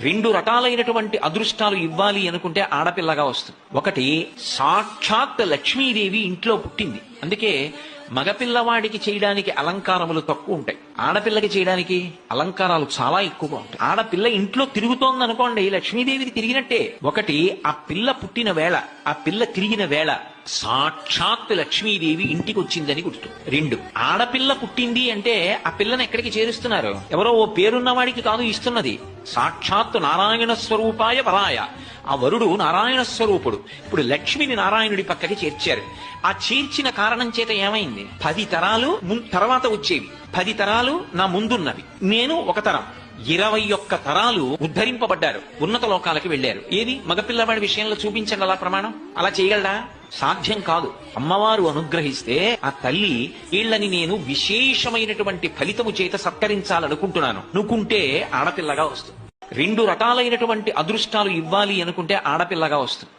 రెండు రకాలైనటువంటి అదృష్టాలు ఇవ్వాలి అనుకుంటే ఆడపిల్లగా వస్తుంది. ఒకటి, సాక్షాత్ లక్ష్మీదేవి ఇంట్లో పుట్టింది. అందుకే మగపిల్లవాడికి చేయడానికి అలంకారములు తక్కువ ఉంటాయి, ఆడపిల్లకి చేయడానికి అలంకారాలు చాలా ఎక్కువగా ఉంటాయి. ఆడపిల్ల ఇంట్లో తిరుగుతోంది అనుకోండి, లక్ష్మీదేవిది తిరిగినట్టే. ఒకటి, ఆ పిల్ల పుట్టిన వేళ, ఆ పిల్ల తిరిగిన వేళ సాక్షాత్ లక్ష్మీదేవి ఇంటికి వచ్చిందని గుర్తు. రెండు, ఆడపిల్ల పుట్టింది అంటే ఆ పిల్లని ఎక్కడికి చేరుస్తున్నారు? ఎవరో ఓ పేరున్నవాడికి కాదు ఇస్తున్నది, సాక్షాత్ నారాయణ స్వరూపాయ వరాయ. ఆ వరుడు నారాయణ స్వరూపుడు. ఇప్పుడు లక్ష్మిని నారాయణుడి పక్కకి చేర్చారు. ఆ చేర్చిన కారణం చేత ఏమైంది? 10 తరాలు తర్వాత వచ్చేవి, 10 తరాలు నా ముందున్నవి, నేను ఒక తరం, 21 తరాలు ఉద్ధరింపబడ్డారు, ఉన్నత లోకాలకి వెళ్లారు. ఏది మగపిల్లవాడి విషయంలో చూపించండి అలా ప్రమాణం. అలా చేయగలడా? సాధ్యం కాదు. అమ్మవారు అనుగ్రహిస్తే ఆ తల్లి, వీళ్ళని నేను విశేషమైనటువంటి ఫలితము చేత సత్కరించాలనుకుంటున్నాను అనుకుంటే ఆడపిల్లగా వస్తుంది. రెండు రకాలైనటువంటి అదృష్టాలు ఇవ్వాలి అనుకుంటే ఆడపిల్లగా వస్తుంది.